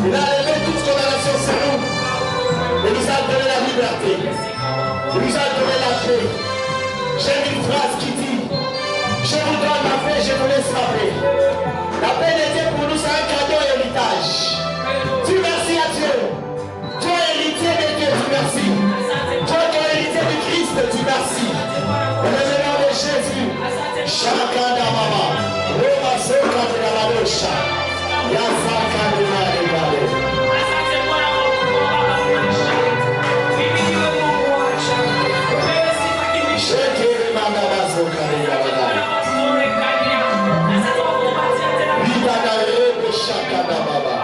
Il a levé toute condamnation sur nous. Il nous a donné la liberté. Il nous a donné la paix. J'ai une phrase qui dit, je vous donne ma paix, je vous laisse ma paix. La paix de Dieu pour nous, c'est un cadeau et héritage. Dis merci à Dieu. Toi héritier de Dieu, dis merci. Toi qui es héritier du Christ, dis merci. Dans le nom de Jésus. Shakada Mama. Roma Soka de la Badosha. Yazaka de la Rebale. Shekere Mama Soka de la Badosha. Vidada Rebe Shakada Baba.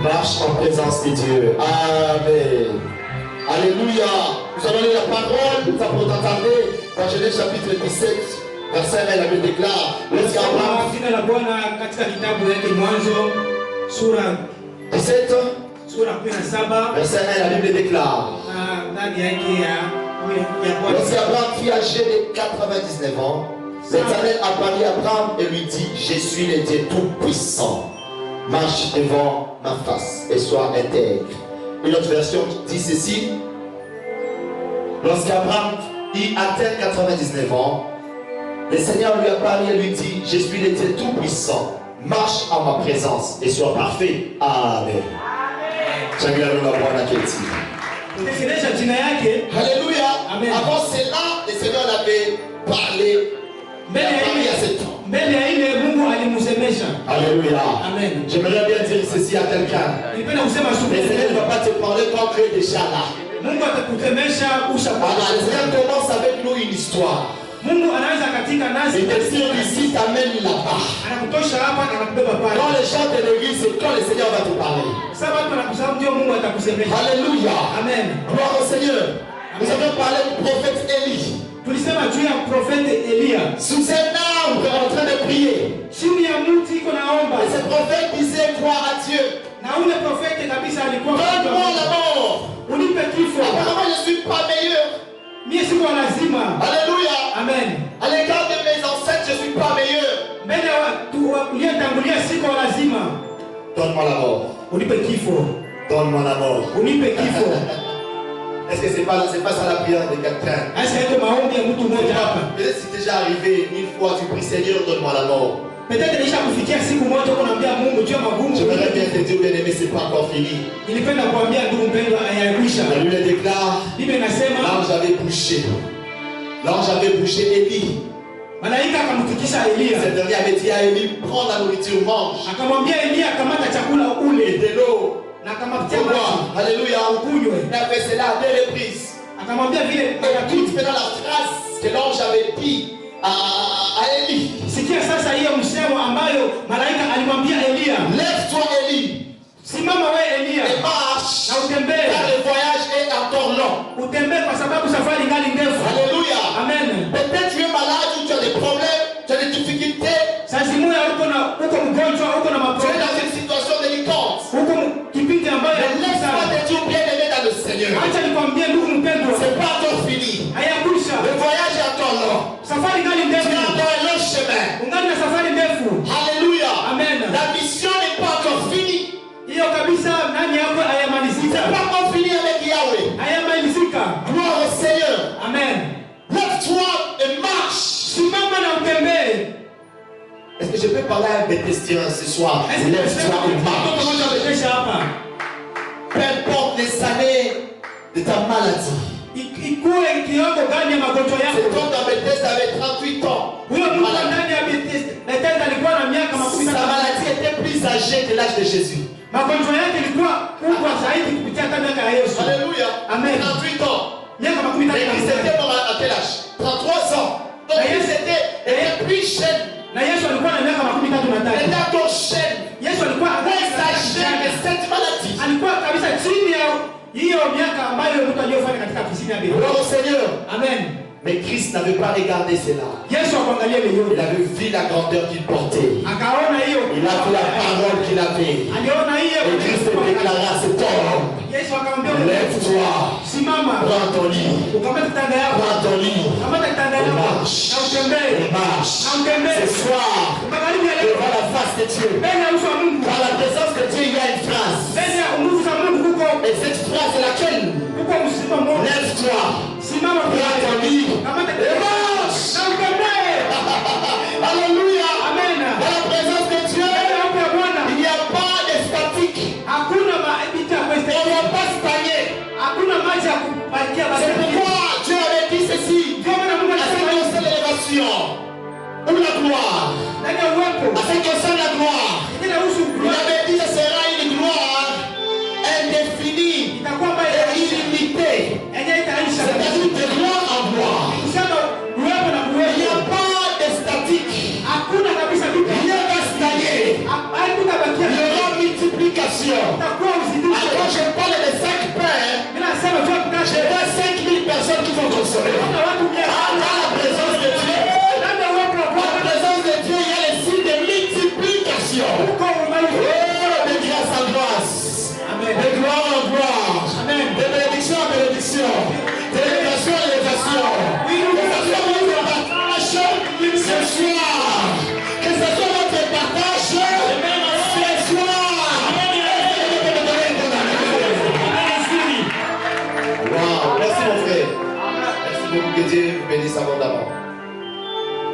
Marche en présence de Dieu. Amen. Alléluia. Nous allons lire la parole. Nous avons entendu dans Genèse chapitre 17, verset 1, la Bible déclare. Lorsqu'Abraham 17, Verset 1, la Bible déclare. Lorsqu'Abraham fut âgé de 99 ans, l'Éternel apparut à Abraham et lui dit, je suis le Dieu Tout-Puissant. Marche devant ma face et sois intègre. Une autre version dit ceci. Lorsqu'Abraham atteint 99 ans, le Seigneur lui apparut et lui dit, je suis le Dieu Tout-Puissant. Marche en ma présence et sois parfait. Amen. Alléluia. Amen. Avant cela, le Seigneur avait parlé. À cet homme. Alléluia. Amen. J'aimerais bien dire ceci à quelqu'un. Le Seigneur ne va pas te parler quand tu es déjà là. Le Seigneur commence avec nous une histoire. Et question ici t'amène là-bas. Quand les gens de l'église, c'est quand le Seigneur va te parler. Alléluia. Amen. Gloire au Seigneur. Nous avons parlé du prophète Élie. Sous un arbre en train de prier. Et ce prophète disait croire à Dieu. Donne-moi la mort. Apparemment je ne suis pas meilleur. Alléluia. Amen. À l'égard de mes ancêtres, je ne suis pas meilleur. Donne-moi la mort. Donne-moi la mort. Est-ce que c'est pas ça la prière de quelqu'un? Peut-être si c'est déjà arrivé une fois, tu pries Seigneur, donne-moi la mort. J'aimerais bien te dire, bien aimé, c'est pas encore fini. La Bible déclare, l'ange avait bouché. L'ange avait bouché Élie. Cette dernière avait dit à Élie, prends la nourriture, mange. Et de l'eau. Alléluia. Il a fait cela à 2 reprises. Et toute maintenant la phrase que l'ange avait dit à Élie. Lève-toi Élie. Et marche. Car le voyage est encore long. Alléluia. Amen. Peut-être tu es malade ou tu as des problèmes, tu as des difficultés. Tu es dans une situation délicate. Mais laisse-moi te dire bien aimé dans le Seigneur. C'est pas encore fini. Le voyage est encore long. Tu es encore un long chemin. Alléluia. Amen. La mission n'est pas encore finie. C'est pas encore fini avec Yahweh. Gloire au Seigneur. Amen. Lève-toi et marche. Est-ce que je peux parler à un bétestien ce soir? Lève-toi et marche. Peu importe les années de ta maladie. C'est comme dans Bethesda avait 38 ans. Sa maladie était plus âgée que l'âge de Jésus. Alléluia. Amen. 38 ans. Mais Christ était mort à quel âge? 33 ans. Donc Christ était plus jeune. Il était encore jeune. Mais âgé de cette maladie. Gloire au Seigneur. Amen. Mais Christ n'avait pas regardé cela. Il avait vu la grandeur qu'il portait. Il a vu la parole qu'il avait. Et Christ déclara à cet homme, lève-toi, prends ton lit, prends ton lit, et marche, et marche. Ce soir, devant la face de Dieu, dans la présence de Dieu, il y a une phrase. Et cette phrase est laquelle? Lève-toi, prends ton lit, et marche. Alléluia. Amen. Dans la présence de Dieu, il n'y a pas de statique. On ne va pas stagner. C'est pourquoi Dieu avait dit ceci. À ce qui concerne l'élévation ou la gloire, à ce qui concerne la gloire, il avait dit que ce sera une gloire indéfinie et illimitée. C'est-à-dire de gloire en gloire. Il n'y a pas de statique. Rien va stagner. Il y aura multiplication. Alors je parle de 5 pains. Je vois 5000 personnes qui vont consommer. Dans la présence de Dieu. Dans la présence de Dieu, il y a les signes de multiplication. Oh, de grâce en grâce. De vous bénisse abondamment.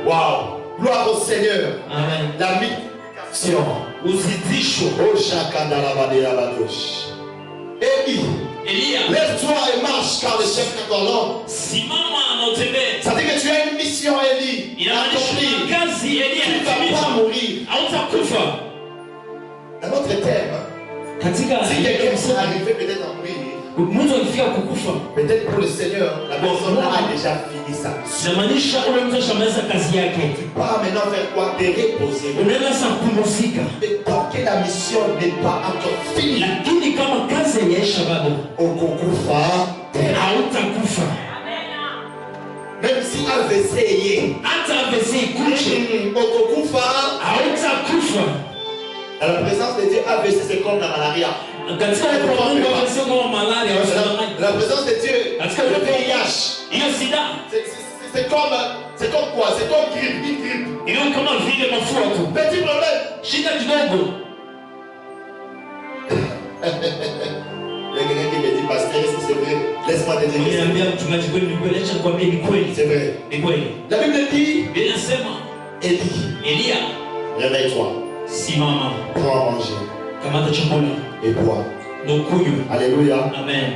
Waouh! Gloire au Seigneur. Amen. La multiplication. Uzidisho. Oh, chacun dans la vallée à la gauche. Élie, lève-toi et marche car le chef n'est encore long. Ça dit que tu as une mission, Élie. Accomplie. Tu ne vas pas mourir. Dans notre thème, si quelqu'un s'est arrivé peut-être à mourir, peut-être pour le Seigneur, la personne a déjà fini sa mission. Tu pars maintenant faire quoi? Te reposer. Mais tant que la mission n'est pas encore finie, même si AVC est dans la présence de Dieu, AVC c'est comme la malaria. La présence de Dieu, le VIH, c'est comme quoi? C'est comme grippe, une grippe. Petit problème. Il y a quelqu'un qui me dit, pasteur, est-ce que c'est vrai? Laisse-moi te dire. C'est vrai. La Bible dit, Élie, réveille-toi. Prends à manger. Et bois. Alléluia. Amen.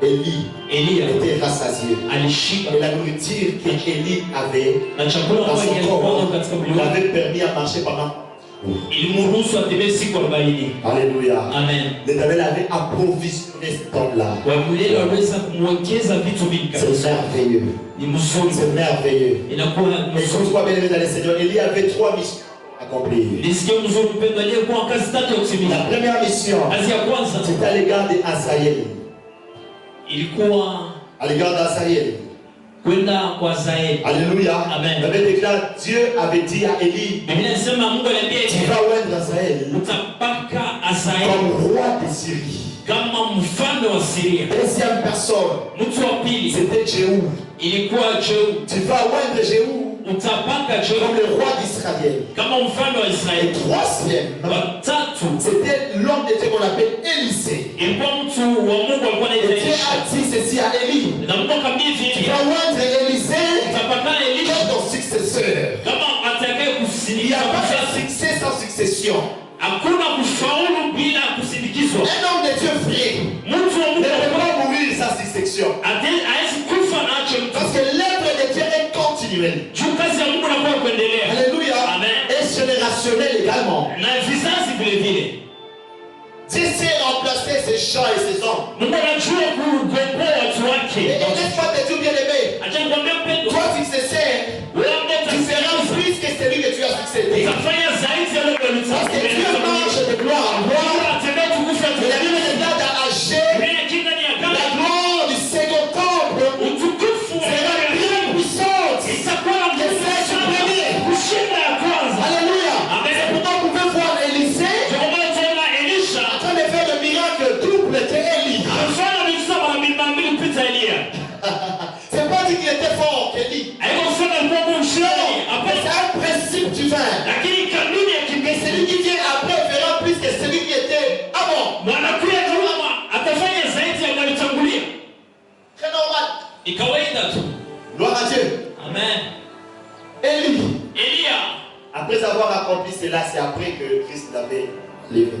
Élie était rassasié. Et la nourriture qu'Élie avait dans son corps lui avait permis à marcher pendant. Alléluia. Amen. L'Éternel avait approvisionné cet homme-là. C'est merveilleux. C'est merveilleux. Et comme toi, bien aimé dans le Seigneur, Élie avait 3 missions accomplies. La première mission, c'était à l'égard d'Asaël. À l'égard d'Asaël. Alléluia. Amen. La Bible déclare, Dieu avait dit à Élie, tu vas oindre Asaël comme roi de Syrie. Deuxième personne, c'était Jéhu. Tu vas oindre Jéhu comme le roi d'Israël. Et troisième, c'était l'homme de Dieu qu'on appelle Élisée. Et Dieu a dit ceci à Élie, tu vas oindre Élisée comme ton successeur. Il n'y a pas de succès sans succession. Un homme de Dieu vrai ne peut pas mourir sans succession. Parce que l'œuvre de Dieu est continuelle. Alléluia. Et générationnelle également. Dieu sait remplacer ses chants et ses hommes. Et n'est-ce pas de Dieu bien aimé? Toi successeur, tu feras plus que celui que tu as succédé. Parce que Dieu marche de gloire en gloire. Et la Bible regarde à Agé, la gloire du second temple sera bien puissante que celle du premier. Alléluia. C'est pourquoi vous pouvez voir Élisée en train de faire le miracle double de Élie. C'est pas dit qu'il était fort, Élie. C'est un principe divin. Mais celui qui vient après fera plus que celui qui était avant. Très normal. Gloire à Dieu. Amen. Élie, après avoir accompli cela, c'est après que Christ l'avait levé.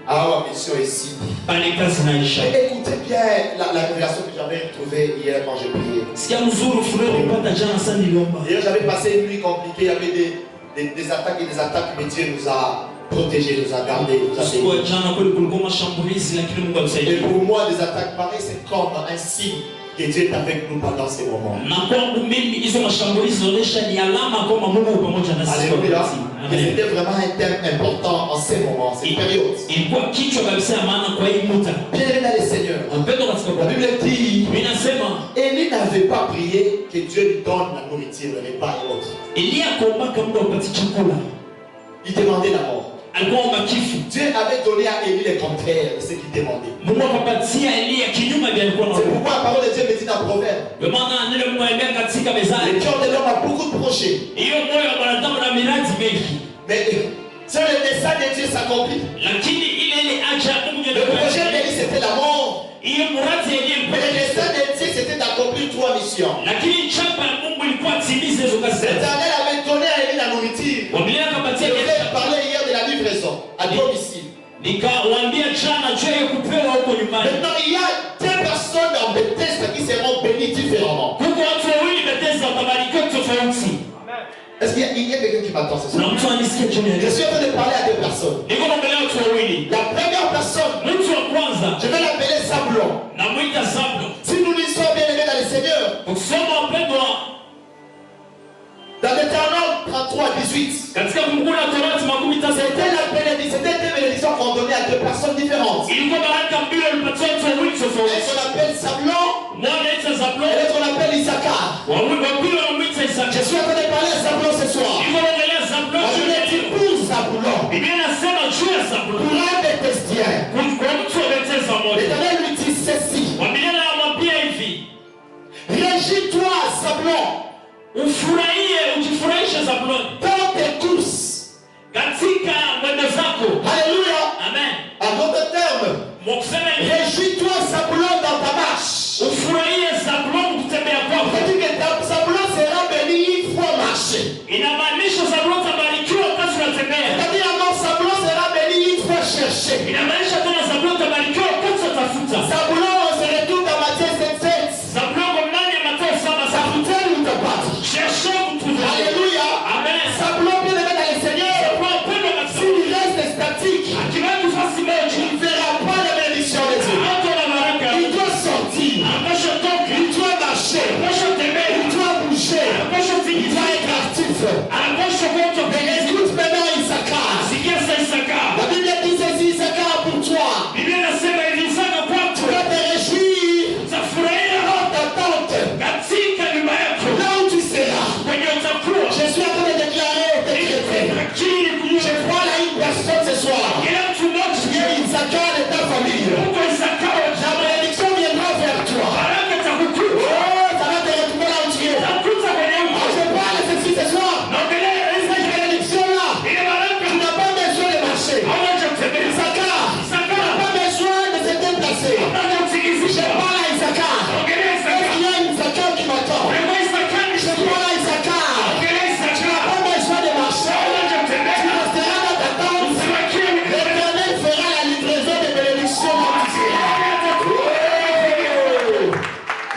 Alors, mission ici. Écoutez bien la révélation que j'avais trouvée hier quand j'ai prié. Hier, j'avais passé une nuit compliquée. Il y avait des attaques et des attaques, mais Dieu nous a protégés, nous a gardés, nous a bénis. Et pour moi, des attaques pareilles, c'est comme un signe que Dieu est avec nous pendant ces moments. Alléluia. Et c'était vraiment un thème important en ces moments, cette période. Bien aimé dans le Seigneur, la Bible dit, Élie n'avait pas prié que Dieu lui donne la nourriture, le repas et autres. Il demandait la mort. Dieu avait donné à Élie le contraire de ce qu'il demandait. C'est pourquoi la parole de Dieu me dit dans Proverbe, le cœur de l'homme a beaucoup de projets. Mais si le dessein de Dieu s'accomplit, le projet d'Élie c'était la mort. Mais le dessein de Dieu c'était mission. L'Éternel avait donné à Élie la nourriture. Je vous ai parlé hier de la livraison à domicile. Maintenant, il y a deux personnes dans Bethesda qui seront bénies différemment. Est-ce qu'il y a quelqu'un qui m'attend ce soir? Je suis en train de parler à deux personnes. La première personne, je vais l'appeler Zabulon. Si nous lui sommes bien aimés dans le Seigneur, dans Deutéronome 33-18, c'était des bénédictions qu'on donnait à deux personnes différentes. Et qu'on appelle Zabulon, et l'autre on appelle Issachar. Je suis en train de parler à Zabulon ce soir. Moi je l'ai dit pour Zabulon, pour un Béthesdien. L'Éternel lui dit ceci: Régis-toi, Zabulon, dans tes courses. Alléluia. Amen. En d'autres termes, régis-toi, Zabulon, dans ta marche. C'est-à-dire que Zabulon sera béni une fois marché. C'est-à-dire que Zabulon sera béni une fois cherché. Zabulon, on se retrouve dans Matthieu 7:7. Alléluia. Zabulon bien aimé dans le Seigneur, s'il reste statique, il ne verra pas la bénédiction de Dieu. Il doit sortir, il doit marcher, il doit bouger, il doit être actif. Mais écoute maintenant Issachar. La Bible dit ceci: Issachar, pour toi, tu vas te réjouir dans ta tente, là où tu seras. Je suis en train de déclarer au décréter. Je vois là une personne ce soir. Qui est Issachar de ta famille. La bénédiction viendra vers toi. Oh, ça va te retrouver là où tu es. Je parle ceci ce soir. Cette bénédiction-là, tu n'as pas besoin de marcher. Issachar, tu n'as pas besoin de se déplacer. Je parle à Issachar. Est-ce qu'il y a une Issachar qui m'attend? Je parle à Issachar. Tu n'as pas besoin de marcher. Tu resteras dans ta tente. L'Éternel fera la livraison des bénédictions dans tu seras.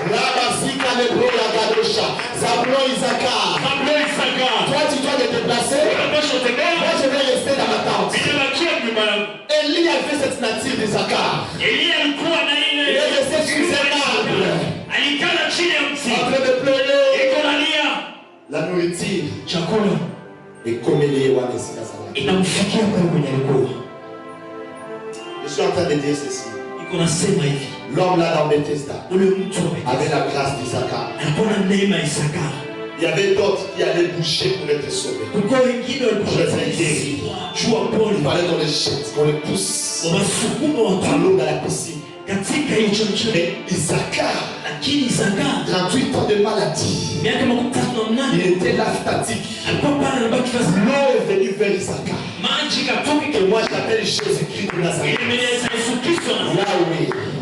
Rabasika le bro la gadosha. Zabulon Issachar. Toi tu dois te déplacer. Moi je vais rester dans ma tente. Élie a fait cette nature d'Issachar. Il est resté sous un arbre, en train de pleurer. La nourriture est comme les Wanesika Salak. Je suis en train de dire ceci. L'homme là dans Bethesda avait la grâce d'Issachar. Il y avait d'autres qui allaient bouger pour être sauvés. Pour être guéris. Il fallait qu'on les jette, qu'on les pousse dans l'eau, dans la piscine. Mais Issachar, 38 ans de maladie, il était là statique. L'eau est venue vers Issachar. Et moi je l'appelle Jésus-Christ de Nazareth.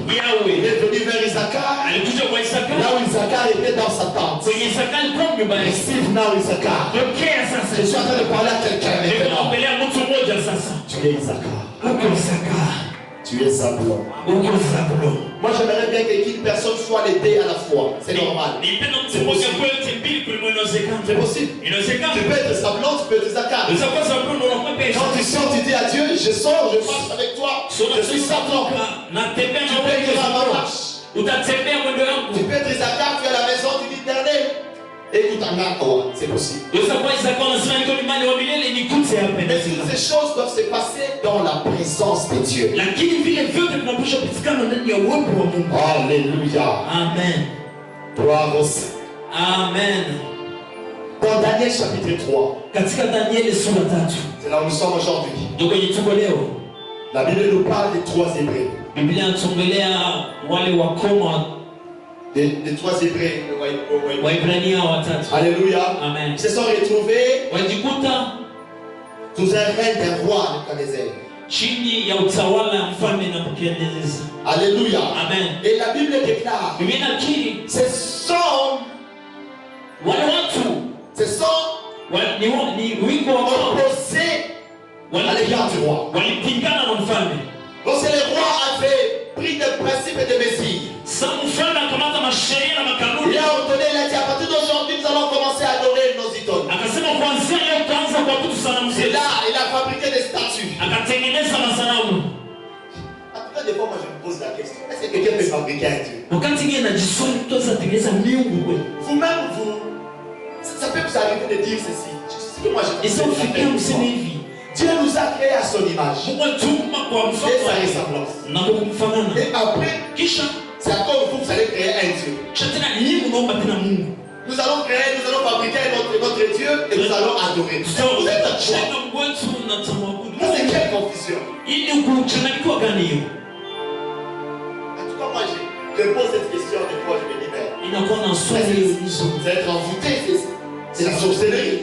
Yahweh. Il est venu vers Issachar. Là où Issachar était dans sa tente. Receive now Issachar. Je suis en train de parler à quelqu'un maintenant. Tu es Issachar. Tu es Zabulon. Moi j'aimerais bien qu'une personne soit les deux à la fois. C'est normal. C'est possible. C'est possible. Tu peux être Zabulon, tu peux être Issachar. Quand tu sors, tu dis à Dieu, je sors, je marche avec toi. Je suis Zabulon. Tu peux être à ma marche. Tu peux être Issachar, tu es à la maison, tu dis Éternel. Écoute en accord, c'est possible. Mais toutes ces choses doivent se passer dans la présence de Dieu. Alléluia. Amen. Gloire au Seigneur. Amen. Dans Daniel chapitre 3, c'est là où nous sommes aujourd'hui. La Bible nous parle des trois Hébreux. Les trois Hébreux. Alléluia. Amen. Ils se sont retrouvés sous un règne d'un roi Nebuchadnezzar. Alléluia. Amen. Et la Bible déclare, ce sont opposés à l'égard du roi. Donc c'est le roi avait pris des principes et des mesures. Il a ordonné, il a dit à partir d'aujourd'hui nous allons commencer à adorer nos idoles. Et là il a fabriqué des statues. En tout cas des fois moi je me pose la question, est-ce que quelqu'un peut fabriquer un Dieu? Vous-même ça peut vous arriver de dire ceci. Moi je Dieu nous a créés à son image et sa ressemblance. Et après, c'est encore vous allez créer un Dieu. Nous allons fabriquer notre Dieu et nous allons adorer. Vous êtes un choix. C'est quelle confusion. En tout cas, moi je pose cette question des fois, je me dis, mais vous êtes envoûté, c'est la sorcellerie.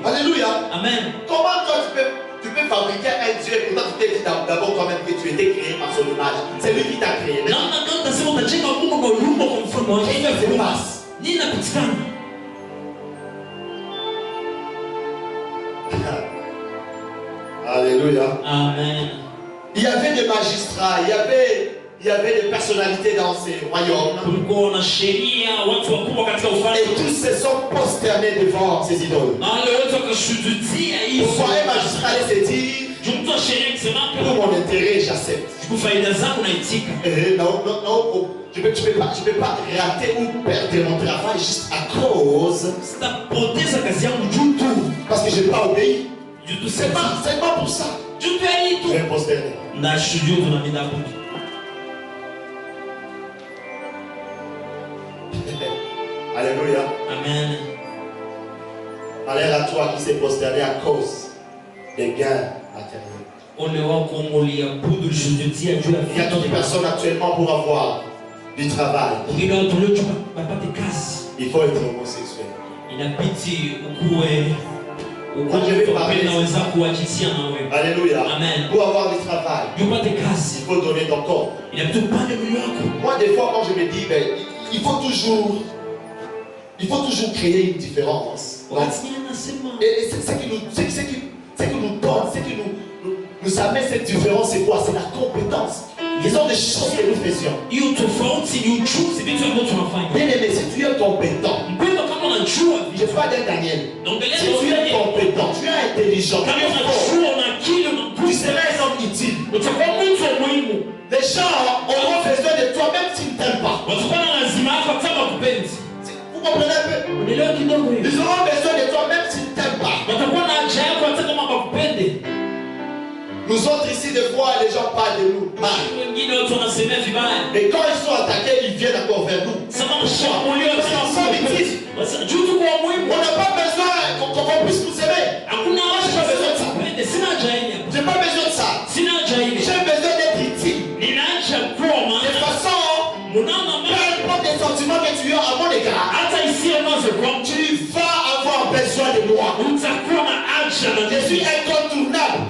Alléluia. Amen. Comment toi tu peux fabriquer un Dieu et pourtant tu t'es dit d'abord quand même que tu étais créé par son image. C'est lui qui t'a créé. Alléluia. Amen. Il y avait des magistrats, il y avait des personnalités dans ces royaumes. Et tous se sont prosternés devant ces idoles. Pourquoi un magistrat allait se dire, pour mon intérêt, j'accepte. Non, tu ne peux pas rater ou perdre mon travail juste à cause. Parce que je n'ai pas obéi. C'est pas pour ça. Je vais prosterner. Alléluia. Amen. Malheur à toi qui s'est prosterné à cause des gains matériels. Il y a d'autres personnes actuellement pour avoir du travail. Il faut être homosexuel. Quand je vais parler, alléluia. Amen. Pour avoir du travail, il faut donner ton corps. Moi, des fois, quand je me dis, ben, il faut toujours créer une différence. Et ce qui nous donne, ce qui nous amène cette différence, c'est quoi? C'est la compétence. Ils ont des choses que nous faisions. Bien aimé, si tu es compétent, je parle d'un Daniel. Si tu es compétent, tu es intelligent, tu seras un homme utile. Les gens auront besoin de toi même s'ils ne t'aiment pas. Vous comprenez un peu? Ils auront besoin de toi même s'ils ne t'aiment pas. Nous autres ici, des fois, les gens parlent de nous mal. Et quand ils sont attaqués, ils viennent encore vers nous. On n'a pas besoin qu'on puisse nous aimer. J'ai pas besoin de ça. J'ai besoin d'être utile. De toute façon, peu importe les sentiments que tu as à mon égard, tu vas avoir besoin de moi. Je suis incontournable.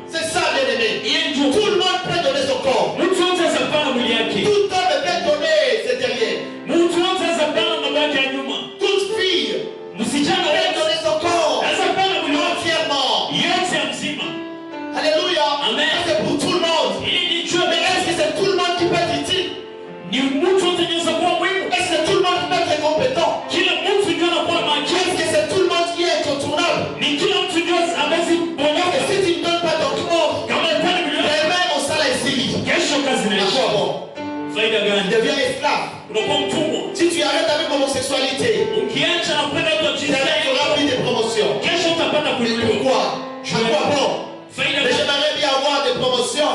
C'est ça, bien aimé. Tout le monde peut donner son corps. Tout homme peut donner ses derrière. Toute fille peut donner son corps entièrement. Alléluia. C'est pour tout le monde. Mais est-ce que c'est tout le monde qui peut être utile? Est-ce que c'est tout le monde qui peut être compétent? Est-ce que c'est tout le monde qui est incontournable? Et si tu ne donnes pas ton corps, demain on sera ici. Il devient esclave. Si tu arrêtes avec l'homosexualité, tu auras plus de promotion. Pourquoi? À quoi bon? Mais j'aimerais bien avoir des promotions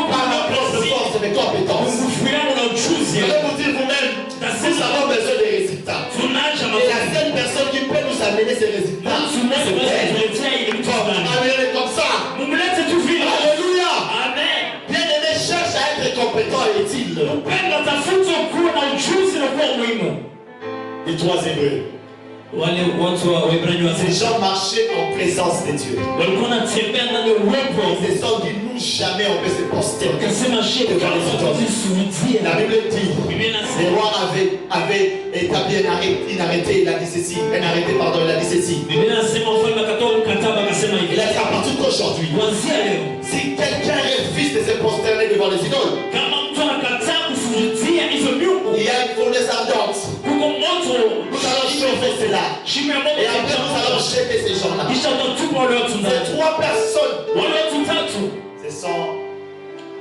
par ma propre force et mes compétences. Vous allez vous dire vous-même, nous avons besoin de résultats. Et la seule personne qui peut nous amener ces résultats, c'est elle. Comme ça. Alléluia. Bien aimé, cherche à être compétent et utile. Les trois Hébreux. Ces gens marchaient en présence de Dieu. Ils se sont dit, nous Plus jamais on peut se prosterner Akasema shie devant les idoles. kuzisujudia. La Bible dit, Biblia le inasema roi avait établi un arrêté, il a dit ceci, un arrêté, pardon, il a dit ceci. Biblia inasema mfalme akatoa mkataba akasema hivi. Il a dit à partir d'aujourd'hui, Kuanzia leo si quelqu'un refuse de se prosterner devant les idoles, kama mtu anakataa kusujudia hizo miungu, il y a une fournaise ardente. kuko moto Nous allons chauffer cela. shimo ya moto Et après, nous allons jeter ces gens-là. kisha utatupa wale watu ndani. Ces 3 personnes Wale watu tatu se sont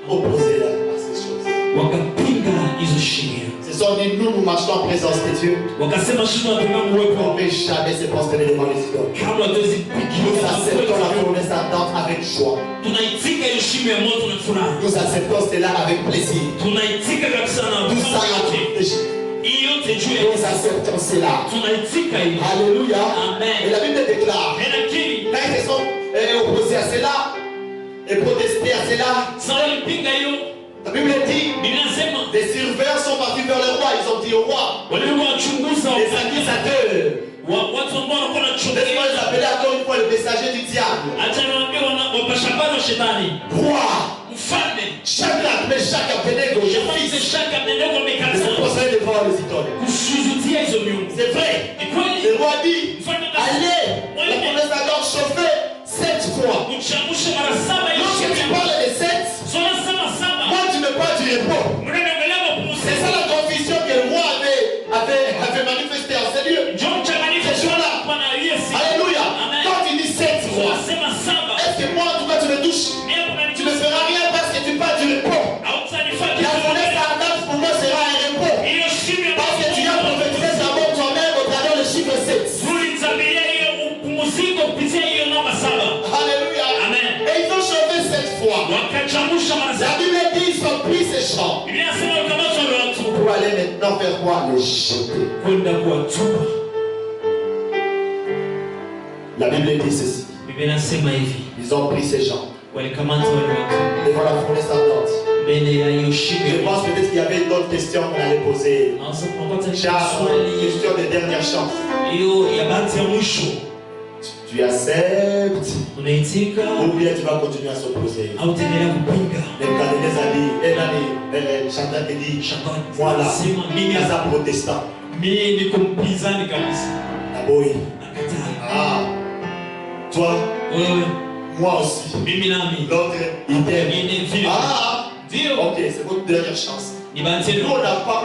opposées là, à ces choses. wakapinga hizo sheria. Ce sont dit, nous marchons en présence de Dieu. Wakasema shimo tunapinga uwepo. On ne peut jamais se prosterner devant les idoles. Kabla tuwezi Nous acceptons la fournaise ardente avec joie. tunaitika hiyo shimo ya moto na furaha. Nous acceptons cela avec plaisir. Tunaitika kabisa na Tout ça, hiyo yote juu ya nous acceptons cela. tunaitika hiyo. Alléluia. Amen. Et la Bible déclare, Lakini quand ils se sont opposés à cela et protestés à cela, sawa walipinga hiyo. la Bible dit, Biblia inasema les surveillants sont partis vers le roi. Ils ont dit au roi, walikuwa wachunguza les accusateurs. watu ambao wanakuwa Laisse-moi wanachunguza. les appeler encore une fois le messager du diable. Acha niwaambie wapasha habari wa shetani. Roi, Mfalme Shadrach, Meshach, Abednego, je Shadraka, fils, Meshaki, Abednego de se wamekataa prosterner devant les idoles. kusujudia hizo miungu. C'est vrai. Ni kweli. Le roi dit, Mfalme akasema, allez, la fournaise ardente chauffée 7 fois. uchamushe mara saba hiyo Lorsque tu sheria. parles de 7, Sona sema saba. moi tu me parles du repos. Mnaendelea C'est kupumzika. ça la confusion que le roi avait manifestée en ces lieux. Njoo mchanganyiko Ces jours-là. kwa na Yesu. Alléluia. Amen. Quand tu dis 7 fois, Unasema saba. est-ce que moi en tout cas tu me touches? Mimi Tu ne feras rien parce que tu parles du repos. La fournaise ardente pour moi sera un repos. Parce que tu as prophétisé sa mort toi-même au travers le chiffre 7. Alléluia. Amen. Et ils ont chauffé 7 fois. La Bible dit ils ont pris ces champs pour aller maintenant faire quoi? Les jeter. La Bible dit ceci. Ils ont pris ces gens devant la fournaise ardente. Je pense peut-être qu'il y avait d'autres questions qu'on allait poser. Car question de dernière chance. Tu acceptes ou bien tu vas continuer à s'opposer. Nebuchadnezzar dit, Shadrach dit, voilà, les protestants. Ah oui. Ah, toi, moi aussi. L'autre, il t'aime. Ah, ok, c'est votre dernière chance. Nous, on n'a pas,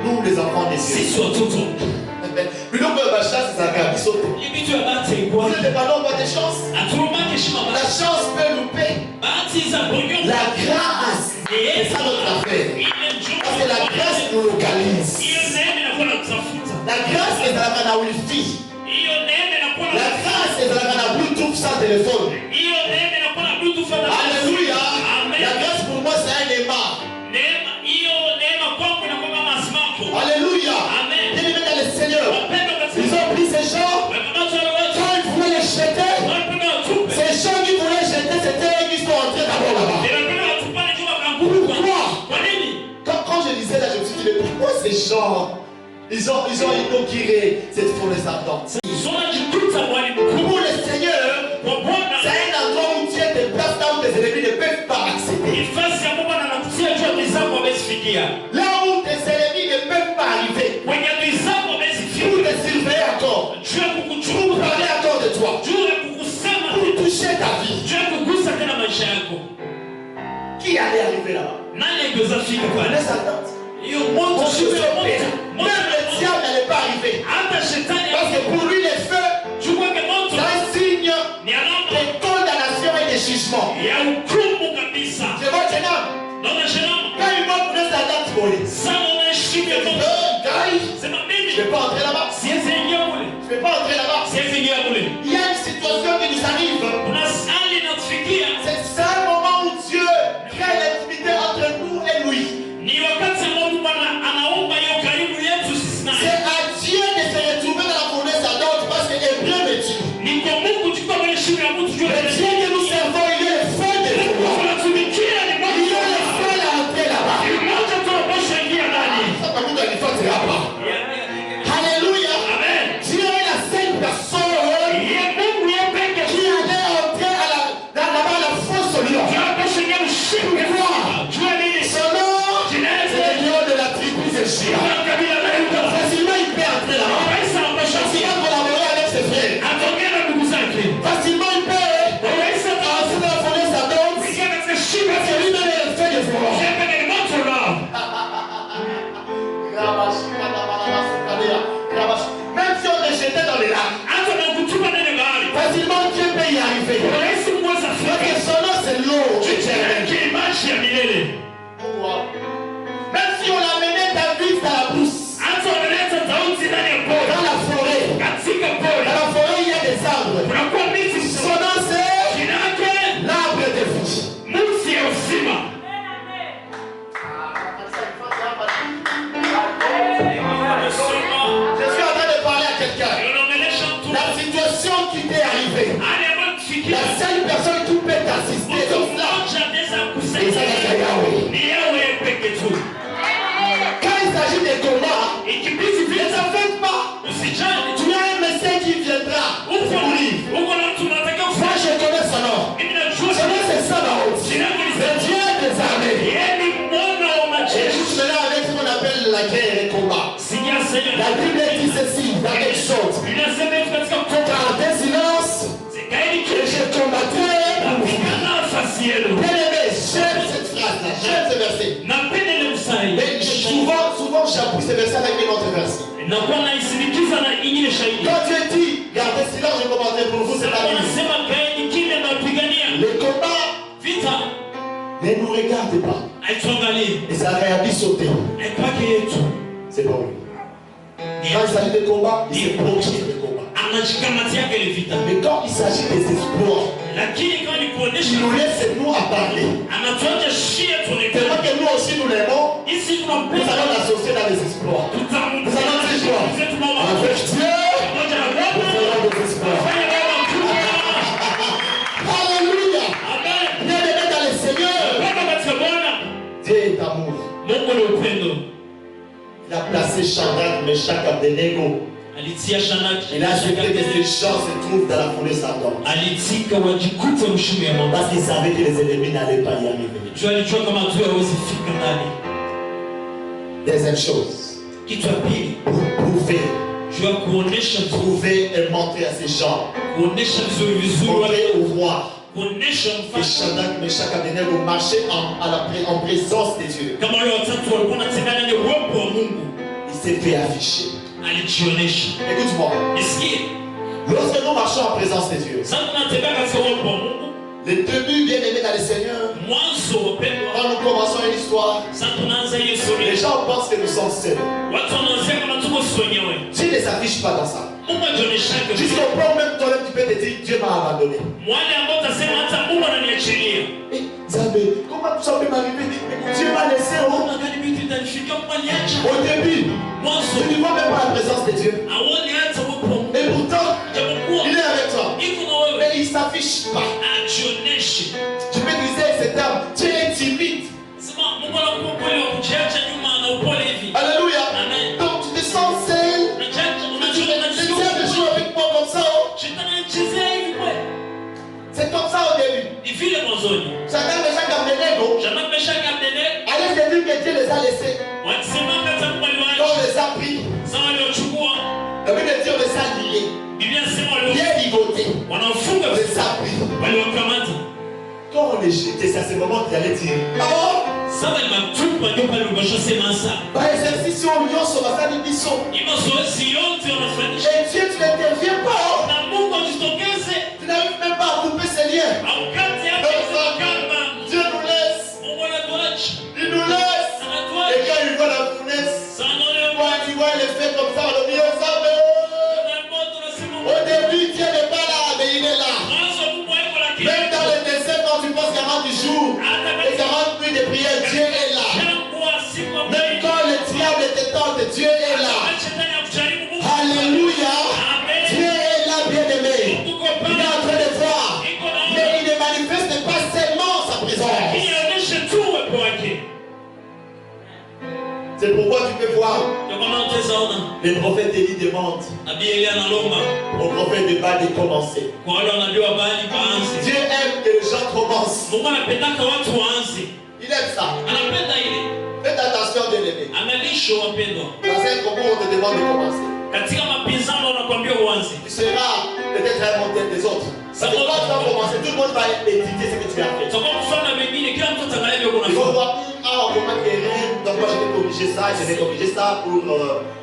nous les enfants des cieux. Mais nous, ma chance, c'est ça qui a sauté. Vous ne dépendons pas des chances. La chance peut louper. La grâce, c'est ça notre affaire. Parce que la grâce nous localise. La grâce est dans la wifi. La grâce est dans la Bluetooth sans téléphone. Alléluia. La grâce pour moi c'est un aimant. Alléluia. Bien-aimés dans le Seigneur, ils ont pris ces gens. Quand ils voulaient les jeter, ces gens qui voulaient jeter, c'était eux qui sont entrés d'abord là-bas. Pourquoi? Quand je disais là, je me suis dit, mais pourquoi ces gens, ils ont inauguré cette fournaise ardente? Pour le Seigneur, c'est un endroit où Dieu te place là où tes ennemis ne peuvent pas accéder. Là où tes ennemis ne peuvent pas arriver. Pour te surveiller encore. Pour parler encore de toi. Pour toucher ta vie. Qui allait arriver là-bas? Fournaise ardente. Même le diable n'allait pas arriver. Parce que pour lui, les feux, c'est un signe de condamnation et de jugement. Je vois ton âme. Quand il va pour les ardentes voler, je ne vais pas entrer là-bas. Je ne vais pas entrer là-bas. Il y a une situation qui nous arrive. C'est un moment où Dieu crée l'intimité entre nous et lui. C'est à Dieu de se retrouver dans la fournaise ardente parce que Hébreu me dit. Le Dieu que nous servons, il est le feu de foi. Il est le seul à entrer là-bas. la guerre et les combats. La Bible dit ceci dans Exode. Car des silences, et je combattais. Bien-aimé, j'aime cette phrase-là, j'aime ce verset. Mais souvent j'appuie ce verset avec une autre verset. Quand Dieu dit, gardez silence, je combattais pour vous, c'est pas lui. Le combat ne nous regarde pas. Et ça réagit sur tes. C'est bon. Quand il s'agit de combat, il se procure le combat. Mais quand il s'agit des exploits, il nous laisse nous à parler. Tellement que nous aussi nous l'aimons, nous allons l'associer dans les exploits. Nous allons dire quoi? Avec Dieu, nous ferons des exploits. Alléluia. Bien-aimé dans le Seigneur, Dieu est amour. Il a placé Shadrach, Meshach, Abednego. Il a ajouté que ces gens se trouvent dans la fournaise ardente. Parce qu'il savait que les ennemis n'allaient pas y arriver. Deuxième chose, prouver et montrer à ces gens, montrer au roi que Shadrach, Meshach, Abednego marchaient en présence de Dieu. Il s'est fait afficher. Écoute-moi. Lorsque nous marchons en présence de Dieu, le début, bien aimé dans le Seigneur, quand nous commençons une histoire, les gens pensent que nous sommes seuls. Dieu ne s'affiche pas dans ça. Jusqu'au point où même toi-même tu peux te dire, Dieu m'a abandonné. Et comment tout ça peut m'arriver? Dieu m'a laissé. Au début, tu ne vois même pas la présence de Dieu. Et pourtant, il est avec toi. Mais il ne s'affiche pas. Tu peux utiliser ce terme. Dieu est timide. Alléluia. Donc tu te sens seul. Tu veux de jouer avec moi comme ça. C'est comme ça au début. Chacun de chaque Abednego. Allez te dire que Dieu les a laissés. Quand on les a pris. La Bible dit on les a liés. Bien ligotés. On les a pris. Quand on les jetait, c'est à ce moment qu'il allait dire. Ah bon? Par exercice, on lui a sauvé ça du bisson. Et Dieu, tu n'interviens pas. Tu n'arrives même pas à couper ses liens. Dieu nous laisse. Il nous laisse. Et quand il voit la fournaise, quand tu vois les faits comme ça, on le dit aux hommes. Au début, Dieu n'est pas là, mais il est là. Même dans le désert, quand tu passes 40 jours et 40 nuits de prière, Dieu est là. Même quand le diable te tente, Dieu est là. Alléluia. Dieu est là, bien-aimé. Il est en train de voir. Mais il ne manifeste pas seulement sa présence. C'est pourquoi tu peux voir. Le prophète Élie demande au prophète de Baal de commencer. Dieu aime que les gens commencent. Il aime ça. Faites attention de l'aimer. Dans un concours, on te demande de commencer. Tu seras peut-être un modèle des autres. C'est quand tu vas commencer, tout le monde va étudier ce que tu as fait. Il faut voir, comment guérir, donc moi je vais corriger ça, je vais corriger ça pour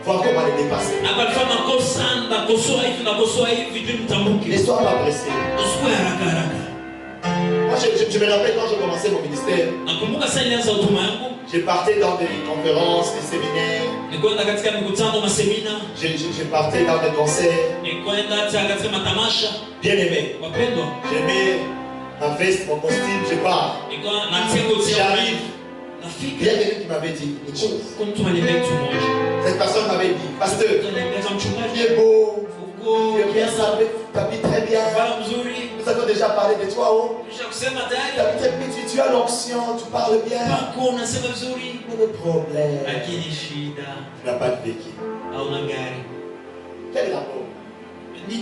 voir comment les dépasser. Ne sois pas pressé. Moi je me rappelle quand j'ai commencé mon ministère, je partais dans des conférences, des séminaires, je partais dans des concerts. Bien aimé, j'aimais ma veste, mon costume, je pars. J'arrive. Il y a quelqu'un qui m'avait dit une chose. Cette personne m'avait dit, pasteur, tu es beau, tu es bien sablé, tu habites très bien. Nous avons déjà parlé de toi. Tu as l'onction, tu parles bien. Mais le problème, tu n'as pas de véhicule. Quel rapport? Les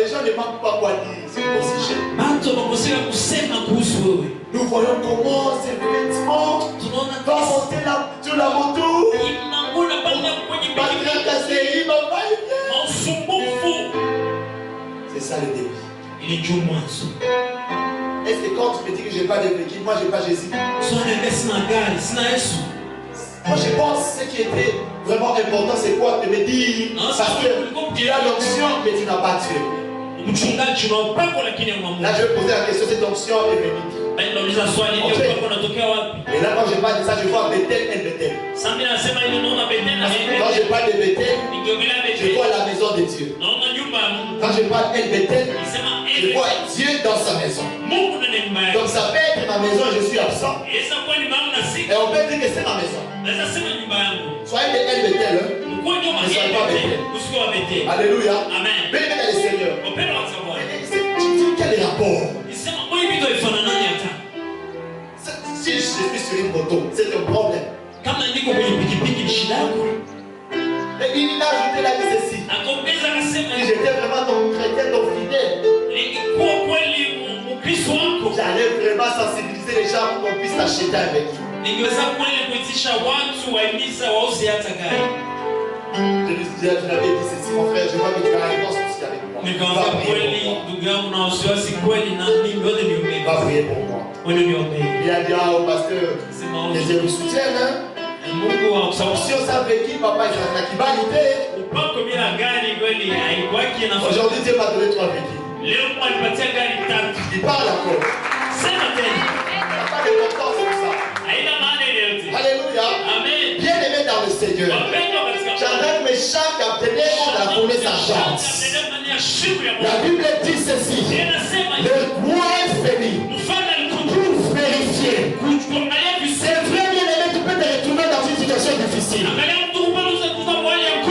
gens ne manquent pas quoi dire, c'est possible. Nous voyons comment ces vêtements vont monter là. Est-ce que quand tu me dis que je n'ai pas de véhicule, moi je n'ai pas Jésus? Moi je pense que ce qui était vraiment important, c'est quoi? De me dire, parce que tu as l'onction, mais tu n'as pas Dieu. Là je vais poser la question, cette onction est venue. Et là quand je parle de ça, je vois Bethel et Bethel. Quand je parle de Bethel, je vois la maison de Dieu. Quand je parle de Bethel, je vois Dieu dans sa maison. Donc ça peut être ma maison et je suis absent. Et on peut dire que c'est ma maison. Soyez de El Bethel, ne soyez pas Bethel. Alléluia. Béni le Seigneur. Quel rapport? Si je suis sur une moto, c'est un problème. Et il a ajouté la vie ceci. Si j'étais vraiment ton chrétien, ton fidèle, j'allais vraiment sensibiliser les gens pour qu'on puisse t'acheter avec lui. Je l'avais dit ceci, mon frère, je vois que tu as la réponse aussi avec moi. Va prier pour moi. Il a dit au pasteur, les yeux me soutiennent. Hein? Si on savait qui, papa, il s'en a qui va l'idée. Aujourd'hui, Dieu m'a donné 3 véhicules. Il parle encore. Il n'a pas d'importance pour ça. Alléluia. Bien aimé dans le Seigneur. J'arrête mes chats qui apprenaient à la fournée sa chance. La Bible dit ceci. Le roi est venu pour vérifier. C'est vrai, bien aimé, tu peux te retrouver dans une situation difficile.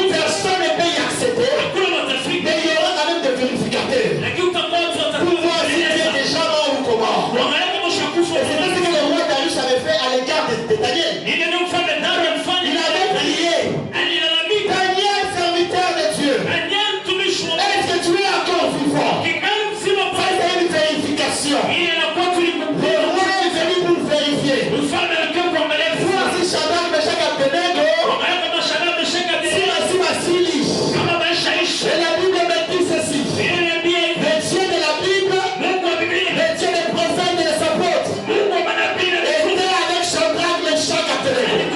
Personne ne peut y accéder. Mais il y aura quand même des vérificateurs. Pour voir si tu es déjà mort ou comment. Et c'est ce que le roi Darius avait fait à l'égard de Daniel. Il avait prié. Daniel, serviteur de Dieu. Est-ce que tu es encore vivant? Ça, c'est une vérification. Le roi est venu pour vérifier. Voir si Shadrach, Meshach et Abednego, si Vassili. Et la Bible me dit ceci. Le Dieu de la Bible, le Dieu des prophètes et des apôtres, était avec Shadrach, Meshach et Abednego.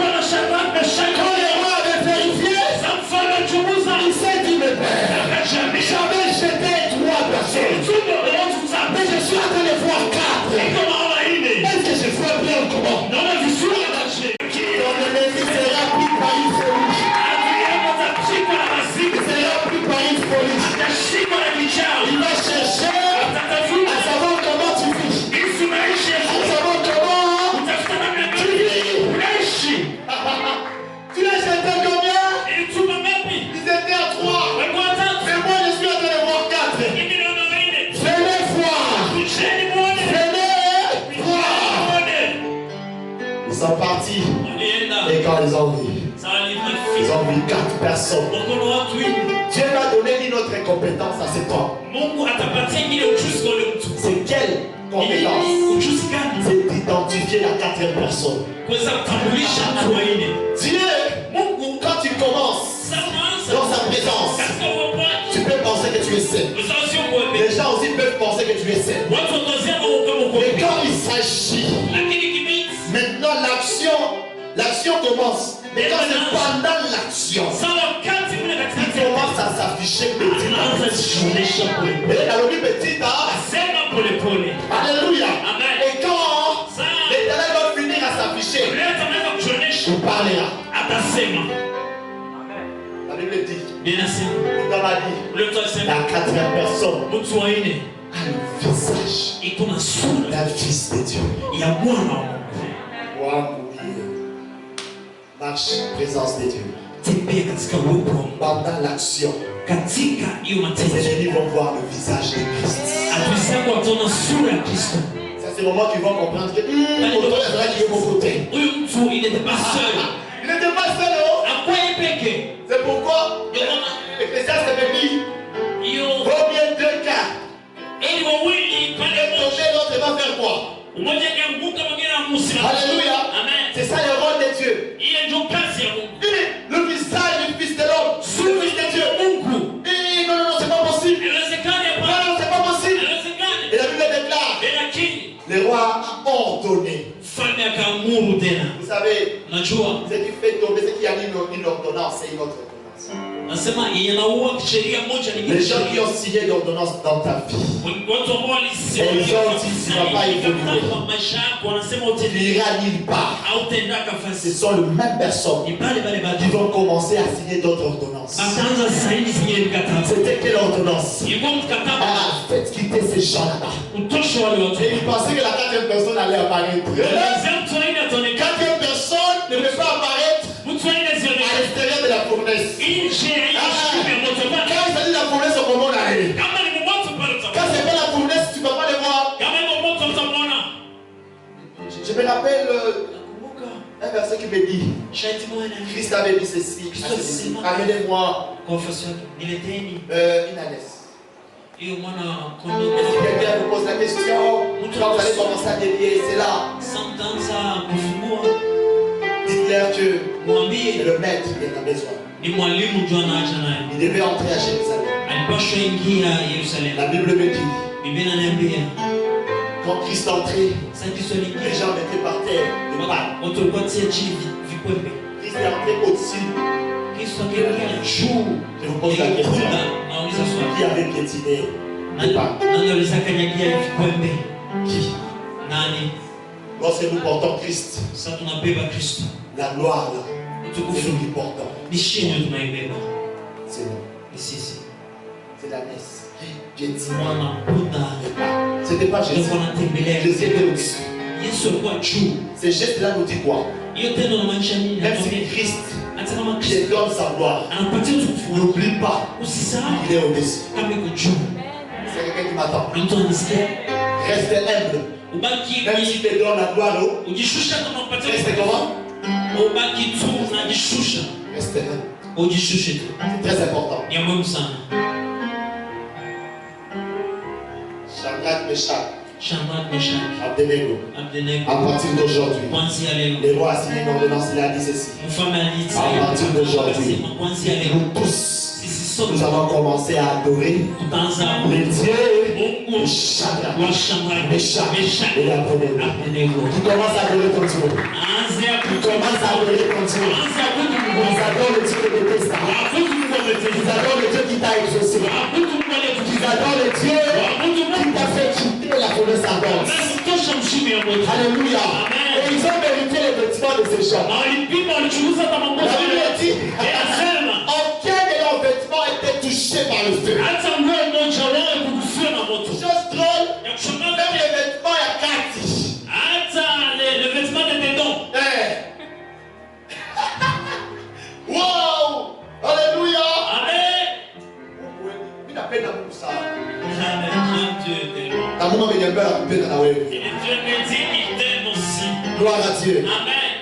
Quand le roi avait vérifié, il s'est dit, mais père, j'avais jeté 3 personnes. Mais je suis en train de voir 4. Est-ce que je vois bien ou comment? Ton ennemi sera pris par une folie. Il sera pris par une folie. Il va chercher à savoir comment tu vis. À savoir comment tu vis. Tu l'as jeté combien? Ils étaient à 3. Mais moi je suis en train de voir 4. Venez voir. Ils sont partis. Et quand ils ont vu 4 personnes. Dieu m'a donné une autre compétence à cet homme. C'est quelle compétence? C'est d'identifier la 4e personne. Dieu, quand tu commences dans sa présence, tu peux penser que tu es saint. Les gens aussi peuvent penser que tu es saint. Mais quand il s'agit, maintenant l'action commence. Mais quand c'est pendant l'action, il commence à s'afficher petit à petit. Et la Bible dit, alléluia. Et quand l'Éternel va finir à s'afficher, il parlera. La Bible dit, dans la vie, la 4e personne a le visage d'un fils de Dieu. Marche, présence de Dieu. Pendant l'action, les ennemis vont voir le visage de Christ. C'est ce moment qu'ils vont comprendre que il est de mon côté. Il n'était pas seul. C'est pourquoi Ecclésiaste me dit, vaut mieux 2 cas. Et l'autre va faire quoi? Alléluia. C'est ça le rôle de Dieu. Le visage du Fils de l'homme, le Fils de Dieu. Et non, c'est pas possible. Non, c'est pas possible. Vous savez, ce qui fait tomber, c'est qu'il y a une ordonnance et une autre ordonnance. Les gens qui ont signé l'ordonnance dans ta vie, ils ont dit tu ne vas pas évoluer, tu n'iras nulle part. Ce sont les mêmes personnes qui vont commencer à signer d'autres ordonnances. C'était quelle ordonnance? Faites quitter ces gens là-bas. Et ils pensaient que la quatrième personne allait apparaître. La quatrième personne ne peut pas apparaître à l'extérieur de la fournaise. Quand il s'agit de la fournaise, au moment où on arrive. Quand c'est pas la fournaise, tu ne vas pas les voir. Je me rappelle un verset qui me dit, Christ avait dit ceci, amenez-moi une ânesse. Si quelqu'un vous pose la question, quand vous allez commencer à dévier, c'est là. Dites-leur que le maître il en a besoin. Il devait entrer à Jérusalem. La Bible me dit, quand Christ entrait, les gens mettaient par terre le mal. Christ est entré au-dessus. Je vous pose la question, qui avait piétiné le pas? Qui? Lorsque nous portons Christ, la gloire là, c'est nous qui portons. C'est nous. C'est la messe. Piétine. C'était pas Jésus. Jésus était au-dessus. Ces gestes-là nous disent quoi? Même si Christ qui donne sa gloire, n'oublie pas, il est au-dessus. C'est quelqu'un qui m'attend. Reste humble. Même si tu donnes la gloire, reste comment? Reste humble. C'est très important. Shadrach, Meshach, Abednego. À partir d'aujourd'hui, les rois a signé une ordonnance, il a dit ceci. À partir d'aujourd'hui, nous tous, nous allons commencer à adorer les dieux de Shadrach, Meshach et Abednego. Tu commences à adorer ton Dieu. Tu commences à adorer ton Dieu. Ils adorent le Dieu de Bethesda. Ils adorent le Dieu qui t'a exaucé. Ils adorent le Dieu qui t'a fait quitter la fournaise ardente. Alléluia. Et ils ont mérité les vêtements de ces gens. La Bible dit aucun de leurs vêtements était touché par le feu. Chose drôle, même les vêtements à Cathy. Le vêtement de béton. Wow! Alléluia! Amen. Il n'a pas d'amour pour ça. Dieu t'aime. L'amour me vient pas à couper dans la web. Et Dieu me dit qu'il t'aime aussi. Gloire à Dieu. Amen.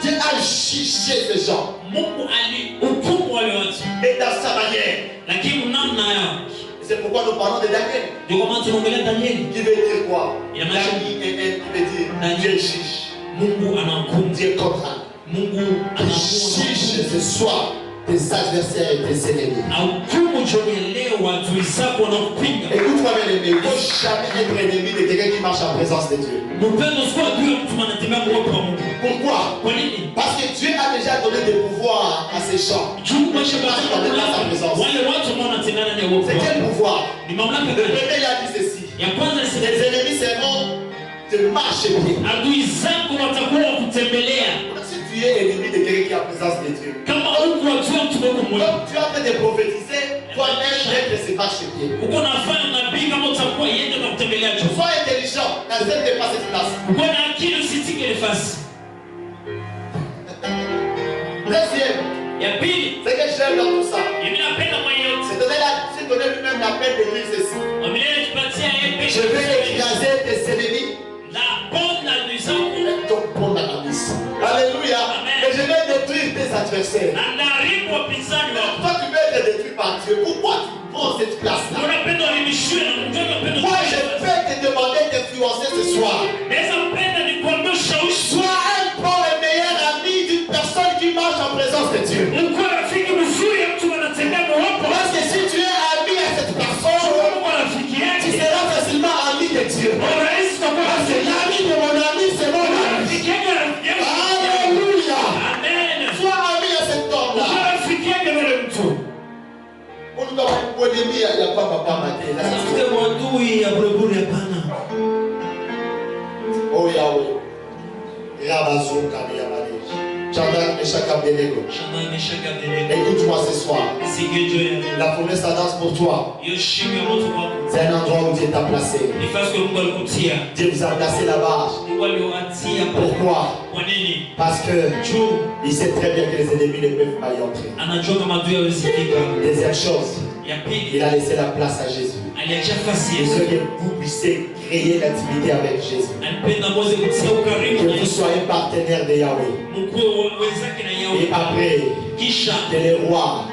Dieu a chiché ces gens. Mungu alihukumu wale watu. Et dans sa manière. Lakini namna yao. C'est pourquoi nous parlons de Daniel. Ndio kama tunaongelea Danieli. Qui veut dire quoi? Il y a Daniel qui veut dire Dieu juge. Mungu anahukumu. Dieu comprend. Mungu juge ce soir tes adversaires et tes ennemis. Hukumu jioni leo watu zako wanakupinga. Écoute-moi bien aimé, il ne faut jamais être ennemi de quelqu'un qui marche en présence de Dieu. Mpendo sio adui mtu anatembea kwa Mungu. Pourquoi? Kwa nini? Parce que Dieu a déjà donné des pouvoirs à ces gens. Mungu ameshapatia sa présence. wale watu ambao wanatembea ndani ya Mungu. C'est quel pouvoir? Ni mamlaka Le premier il a dit ceci. Ya kwanza ni les ennemis seront de marche-pied. Adui zako watakuwa kutembelea. Si tu es ennemi de quelqu'un qui est en présence de Dieu. Kama huko watu mtu wako mmoja. Comme tu es en train de prophétiser, toi-même être ses marche-pied. Uko nafanya nabii kama utakuwa yeye na kutembelea tu. Sois intelligent, n'accepte pas cette place. Uko na akili usitike nafasi. Deuxième. Ya pili. C'est que j'aime dans tout ça. Mimi napenda moyo. C'est donné lui-même la peine de dire ceci. Je vais écraser tes ennemis. Ton bon analyse. Alléluia. Et je vais détruire tes adversaires. Toi tu veux être détruit par Dieu. Pourquoi tu prends cette place-là? Moi je vais te demander d'influencer ce soir. Sois un bon et meilleur ami d'une personne qui marche en présence de Dieu. Parce que si tu es ami à cette personne, tu seras facilement ami de Dieu. Parce que l'ami de mon ami, c'est mon ami. Razou Kaniyamani. Shadrach, Meshach, Abednego. Écoute-moi ce soir. La promesse d'Adam pour toi. C'est un endroit où Dieu t'a placé. Dieu vous a placé là-bas. Pourquoi? Parce que il sait très bien que les ennemis ne peuvent pas y entrer. Deuxième chose, il a laissé la place à Jésus. Il veut que vous puissiez créer l'intimité avec Jésus. Que vous soyez partenaire de Yahweh. Et après, que les rois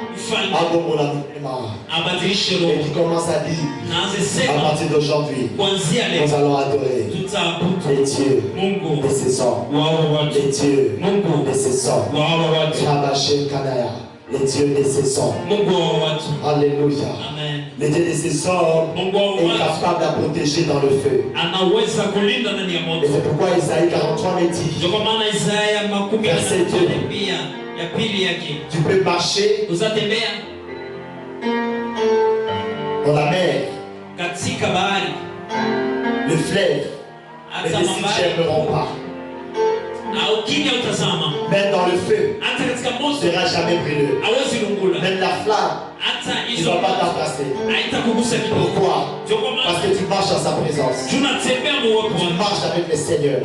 et qui commence à dire, à partir d'aujourd'hui, nous allons adorer les dieux de ces hommes, les dieux de ces hommes, Rabaché Kanaya, les dieux de ces hommes. Alléluia. Le Dieu de ces hommes est capable de protéger dans le feu. Et c'est pourquoi Isaïe 43 me dit, verset 2, tu peux marcher dans la mer, le fleuve, les ne germeront pas. Même dans le feu, ne sera jamais brûlé. Même la flamme ne va pas t'embrasser. Pourquoi? Parce que tu marches dans sa présence. Tu marches avec le Seigneur.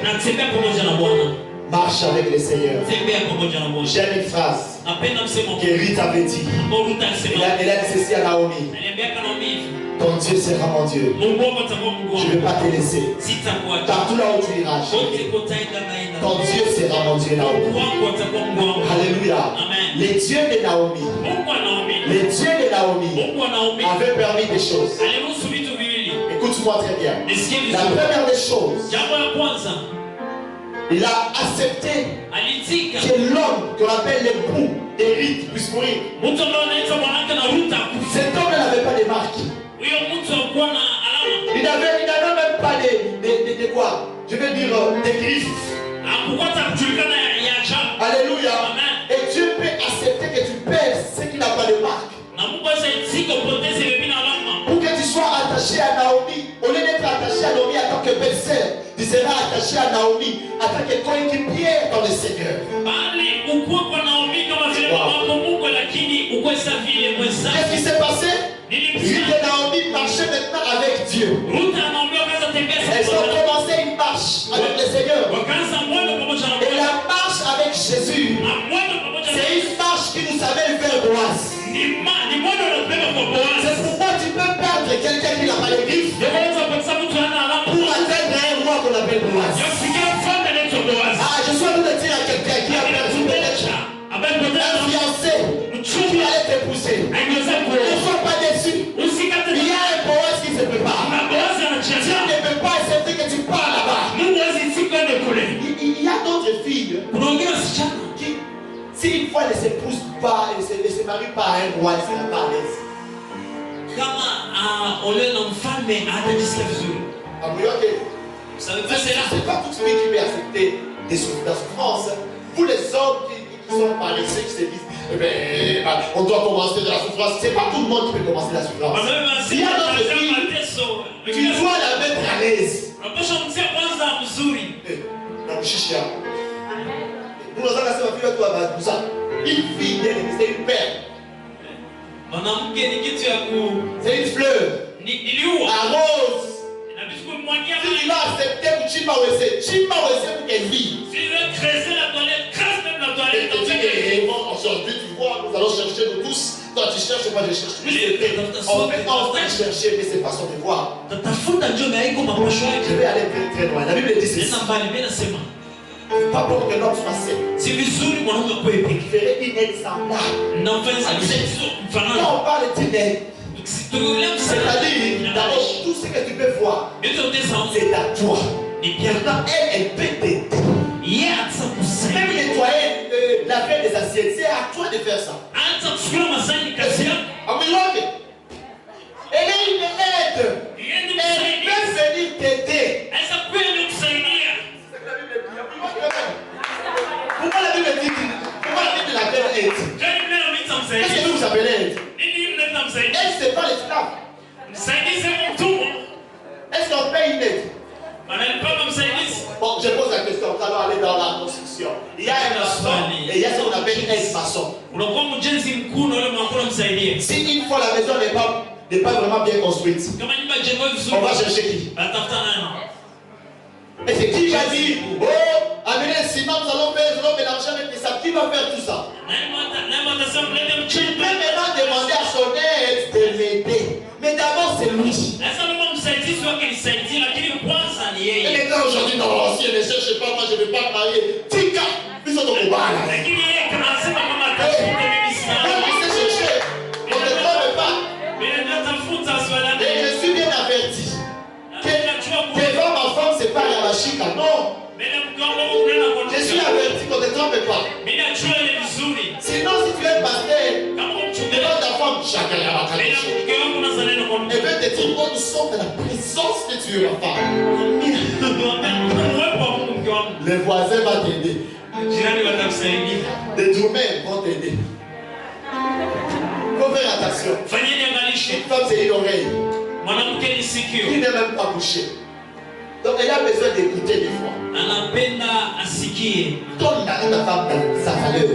Marche avec le Seigneur. J'aime une phrase que Ruth avait dit. Elle a dit ceci à Naomi. Ton Dieu sera mon Dieu. Je ne vais pas te laisser. Partout là où tu iras, ton Dieu sera mon Dieu, Naomi. Alléluia. Les dieux de Naomi, avaient permis des choses. Écoute-moi très bien. La première des choses, il a accepté que l'homme qu'on appelle l'époux d'Érit puisse mourir. Cet homme n'avait pas de marque. Il n'avait même pas de quoi? Je veux dire des griffes. Alléluia. Et Dieu peut accepter que tu perds ce qui n'a pas de marque. Pour que tu sois attaché à Naomi, au lieu d'être attaché à Naomi en tant que belle-sœur, tu seras attaché à Naomi en tant que coéquipier dans le Seigneur. Qu'est-ce qui s'est passé? Ruth et Naomi marchaient maintenant avec Dieu. Elles ont commencé une marche avec le Seigneur. Et la marche avec Jésus, c'est une marche qui nous amène vers Boaz. C'est pourquoi tu peux perdre quelqu'un qui n'a pas les griffes pour atteindre un roi qu'on appelle Boaz. Ah, je suis en train de dire à quelqu'un qui a perdu peut-être un fiancé qui allait t'épouser. Ne sois pas déçu. Il y a un Boaz qui se prépare. Dieu ne peut pas accepter que tu pars là-bas. Il y a d'autres filles qui, si une fois ne s'épousent pas, ne se marient pas à un roi, elles ne seront pas à l'aise. C'est pas tout celui qui peut accepter des souffrances. Vous les hommes qui sont paresseux, qui se disent on doit commencer de la souffrance. C'est pas tout le monde qui peut commencer la souffrance. Il y a d'autres filles, tu dois la mettre à l'aise. Une fille, c'est une perle. C'est une fleur. La rose. Si tu vas accepter pour Chima Wese pour qu'elle vive. Aujourd'hui, tu vois, nous allons chercher nous tous. Toi, tu cherches, moi, je cherche. On fait chercher, mais c'est pas son devoir. Je vais aller très loin. La Bible dit ceci. Pas pour que l'homme soit seul. Il ferait une aide semblable. Quand on parle d'une aide, c'est-à-dire, d'abord, tout ce que tu peux voir, c'est à toi. Maintenant, elle peut t'aider. Même nettoyer la veille des assiettes, c'est à toi de faire ça. Elle est une aide. Elle peut venir t'aider. Pourquoi la Bible dit l'appelle aide? Qu'est-ce que vous appelez aide? Aide, c'est pas l'esclave. Est-ce qu'on paye une aide? Bon, je pose la question, nous allons aller dans la construction. Il y a un maçon et il y a ce qu'on appelle un maçon. Si une fois la maison n'est pas vraiment bien construite, on va chercher qui? Et c'est qui va dire, oh, amenez le ciment, nous allons mélanger avec les sables. Qui va faire tout ça? Tu peux maintenant demander à son aide de m'aider. Mais d'abord, c'est lui. Et maintenant, aujourd'hui, non, si elle ne cherche pas, moi je ne vais pas me marier. Tika, puis ça tombe pas. Je sais chercher. On ne trompe pas. Et je suis bien averti. Devant ma femme, c'est pas la chica, non. Je suis averti qu'on ne trompe pas. Sinon, si tu es pasteur, devant ta femme, chacun a la quelque chose. Et veut te dire, oh, nous sommes dans la présence de Dieu, ma femme. Le voisin va t'aider. Les humains vont t'aider. Il faut faire attention. Une femme, c'est une oreille. Qui n'est même pas bouché. Donc elle a besoin d'écouter des fois. Donne à ta femme sa valeur.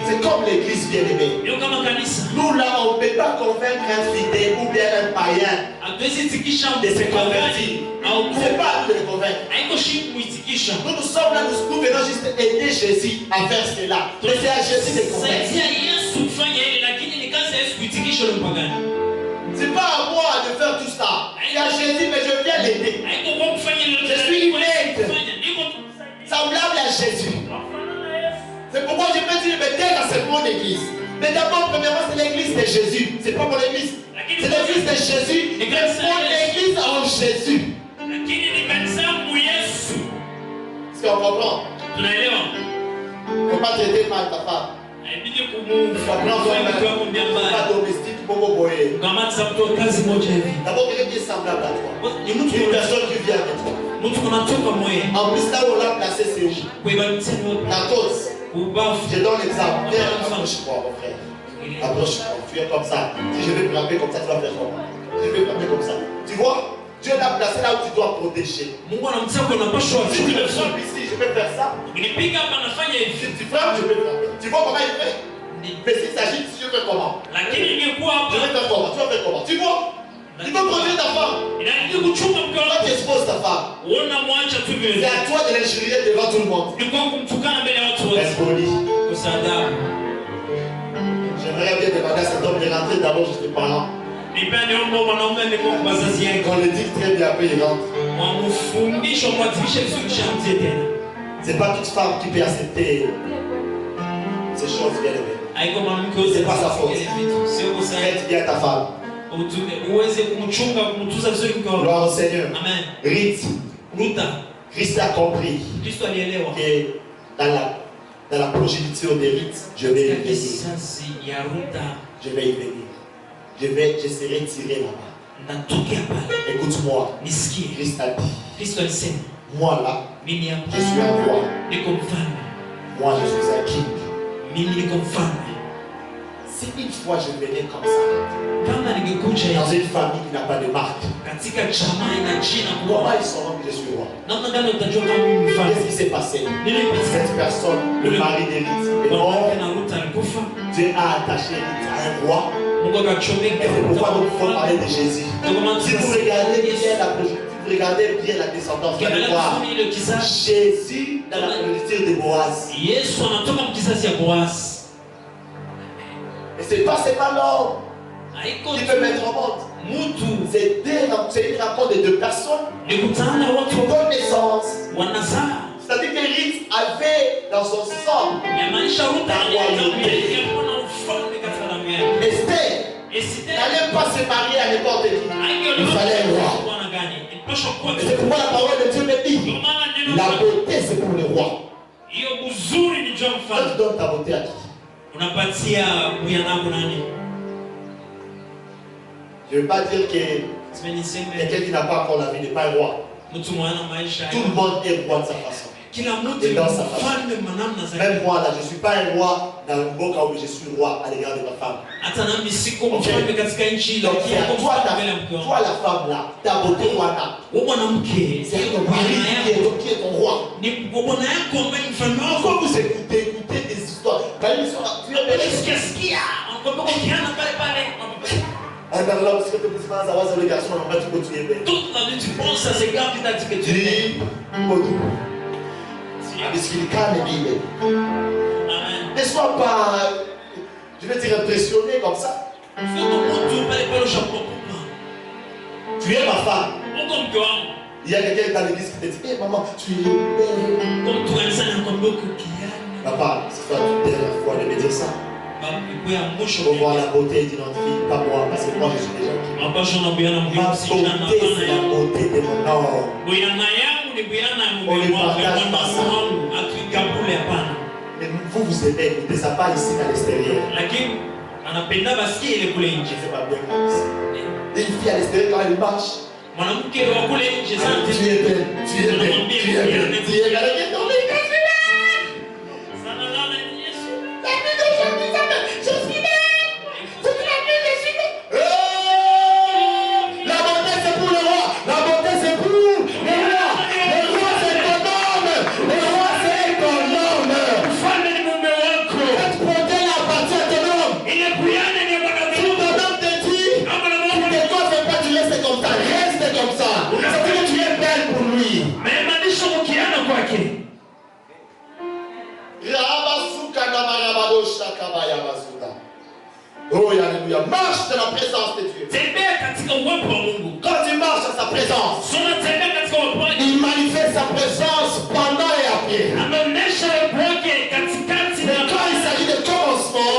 C'est comme l'église bien-aimée. Nous là, on ne peut pas convaincre un fidèle ou bien un païen de se convertir. C'est pas à nous de le convaincre. Nous sommes là, nous venons juste aider Jésus à faire cela. Mais c'est à Jésus de convaincre. C'est pas à moi de faire tout ça. C'est à Jésus, mais je viens l'aider. Je suis une aide semblable à Jésus. C'est pourquoi je peux dire, mais dès dans cette mon église. Mais d'abord, premièrement, c'est l'église de Jésus. C'est pas mon église. C'est l'église de Jésus. Et mon église en Jésus. Est-ce qu'on comprend? Il ne faut pas traiter mal ta femme. Pas domestique, pour vous boyer. D'abord, quelqu'un qui est semblable à toi. Une personne qui vient avec toi. En plus, là où on l'a placé, c'est où? La cause. Je donne l'exemple. Viens, approche-moi, mon frère. Approche-moi. Tu es comme ça. Si je vais me frapper comme ça, tu vas faire comment? Je vais me frapper comme ça. Tu vois? Dieu l'a placé là où tu dois protéger. Si tu me frappes ici, je peux faire ça. Si tu frappes, je peux frapper. Tu vois comment il fait? Mais s'il s'agit, si je fais comment? Je vais faire comment? Tu vas faire comment? Tu vois? Tu peux protéger ta femme. Toi, tu exposes ta femme. C'est à toi de l'injurier devant tout le monde. Impoli. J'aimerais bien demander à cet homme de rentrer d'abord chez tes parents. On le dit très bien, après il rentre. C'est pas toute femme qui peut accepter ces choses bien aimées. C'est pas sa faute. Traite bien ta femme. Gloire au Seigneur. Amen. Christ a compris que dans la progéniture des rites, je vais y venir. Je vais y venir. Je serai tiré là-bas. Écoute-moi. Christ a dit. Moi là, je suis un roi. Moi je suis un king. Si une fois je venais comme ça, dans une famille qui n'a pas de marque, comment ils sauront que je suis roi? Qu'est-ce qui s'est passé? Cette personne, le mari d'Élite, est mort. Dieu a attaché Élite à un roi. Et c'est pourquoi nous pouvons parler de Jésus. Si vous regardez bien la descendance, vous allez voir Jésus dans la progéniture de Boaz. Et c'est pas seulement l'homme qui peut mettre au monde. C'est une rencontre de deux personnes. Connaissance. C'est-à-dire qu'Élite avait dans son sang la royauté. Esther n'allait pas se marier à n'importe qui. Il fallait un roi. Et c'est pourquoi la parole de Dieu me dit, la beauté c'est pour le roi. Toi tu donnes ta beauté à qui? Je ne veux pas dire que quelqu'un qui n'a pas encore la vie n'est pas un roi. Tout le monde est roi de sa façon. et dans sa femme. Même moi, là, je ne suis pas un roi dans le beau cas où je suis roi à l'égard de ma femme. Okay. Donc, toi, la femme là, ta beauté, c'est ton mari qui est ton roi. Pourquoi vous écoutez des histoires? Qu'est-ce qu'il y a? Alors là, parce que tu peux pas savoir le garçon, on va te continuer. Toute la nuit, tu penses à ce gars qui t'a dit que tu es. Ne sois pas, je vais dire, impressionné comme ça. Tu es ma femme. Il y a quelqu'un dans l'église qui te dit, hey, maman, tu es belle. Papa, c'est toi la dernière fois de me dire ça. Pour voir la beauté d'une autre fille, pas moi, parce que moi je suis déjà qui. Ma beauté, c'est la beauté de mon homme. On ne partage pas ça. Mais vous aimez, vous ne êtes pas ici à l'extérieur. Je ne sais pas bien comme ça. Une fille à l'extérieur, quand elle marche, tu es belle, tu es belle, tu es belle, tu es belle. Oh, alléluia. Marche dans la présence de Dieu. Quand tu marches dans sa présence, il manifeste sa présence pendant et après. Mais quand il s'agit de commencement,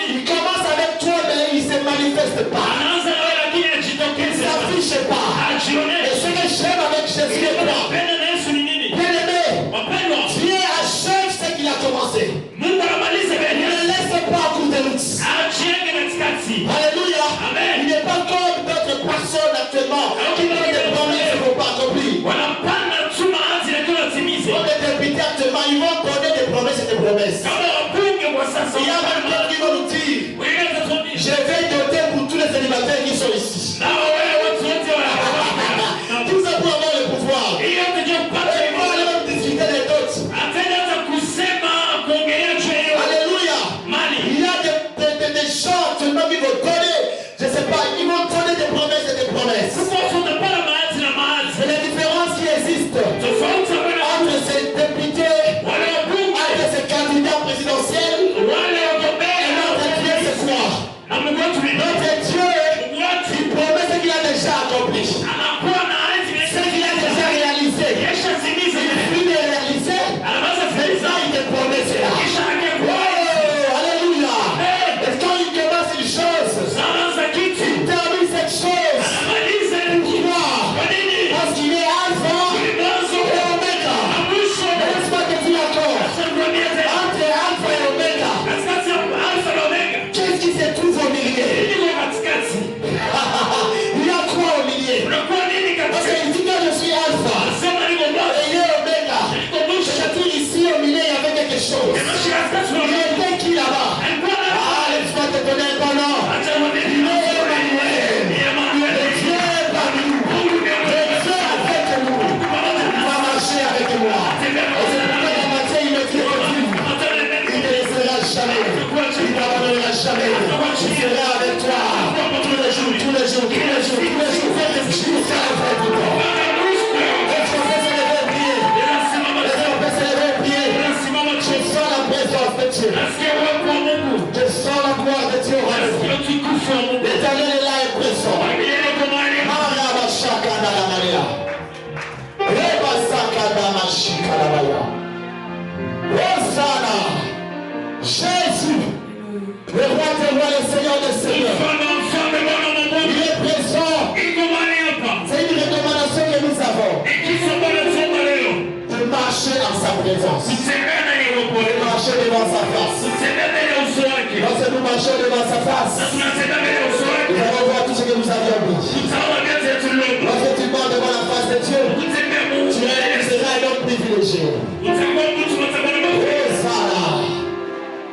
il commence avec toi, mais il ne se manifeste pas. Il ne s'affiche pas. Et ce que j'aime avec Jésus est quoi? Bien-aimé, Dieu achève ce qu'il a commencé. Il ne laisse pas à coup de route. Alléluia. Amen. Il n'est pas comme d'autres personnes actuellement qui donnent des promesses et ne vont pas accomplir. Comme les députés actuellement, ils vont donner des promesses et des promesses. Il y a même d'autres qui vont nous dire, je vais doter pour tous les célibataires qui sont ici. Tout ça pour avoir le pouvoir. Et pour aller même discuter des autres. Alléluia. Il y a des gens actuellement qui vont donner, je ne sais pas, ils vont donner des promesses et des promesses. C'est la différence qui existe entre ces députés, entre ces candidats présidentiels et notre Dieu ce soir. Notre Dieu, il promet ce qu'il a déjà accompli. Ce qu'il a déjà réalisé. Il finit de réaliser. Maintenant, il te promet cela. Oh, alléluia. Et quand il commence une chose, il termine cette chose. Pourquoi? Parce qu'il est alpha et oméga. Laisse-moi te dire encore. Entre alpha et oméga, qu'est-ce qui se trouve au milieu? Il y a quoi au milieu? Parce qu'il dit que je suis alpha et il est oméga. C'est-à-dire ici au milieu il y avait quelque chose. Il y avait qui là-bas? Ah, laisse-moi te donner un bon nom. Il est Emmanuel. Le Dieu est parmi nous. Le Dieu avec nous. Il va marcher avec moi. Et c'est pourquoi dans Matthieu il me dit, il ne laissera jamais. Il ne t'abandonnera jamais. Il sera avec toi. Tous les jours, tous les jours, tous les jours, tous les jours. Jusqu'à la fin du temps. Est-ce qu'on peut se lever et prier? Est-ce qu'on peut se lever et prier? Je sens la présence de Dieu. Je sens la gloire de Dieu. L'Éternel est là et présent. Hosanna. Jésus, le roi des rois, le Seigneur des seigneurs. Il est présent. C'est une recommandation que nous avons. De marcher en sa présence. De marcher devant sa face. Lorsque nous marchons devant sa face, nous allons voir tout ce que nous avions dit. Lorsque tu marches devant la face de Dieu, tu seras un homme privilégié. Et ça là.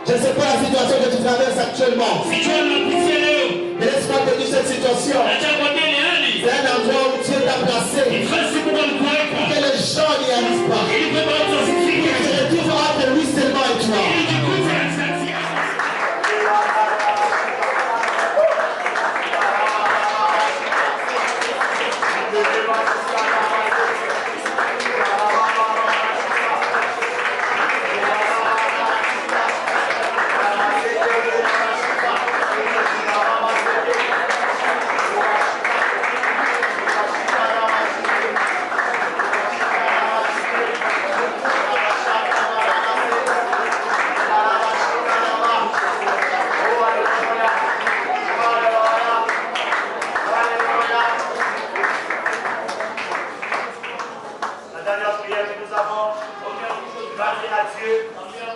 Je ne sais pas la situation que tu traverses actuellement. Mais laisse-moi te dire cette situation. C'est un endroit où Dieu t'a placé. Pour que les gens n'y arrivent pas. Que tu retrouves entre lui seulement et toi.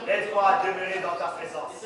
Aide-moi à demeurer dans ta présence.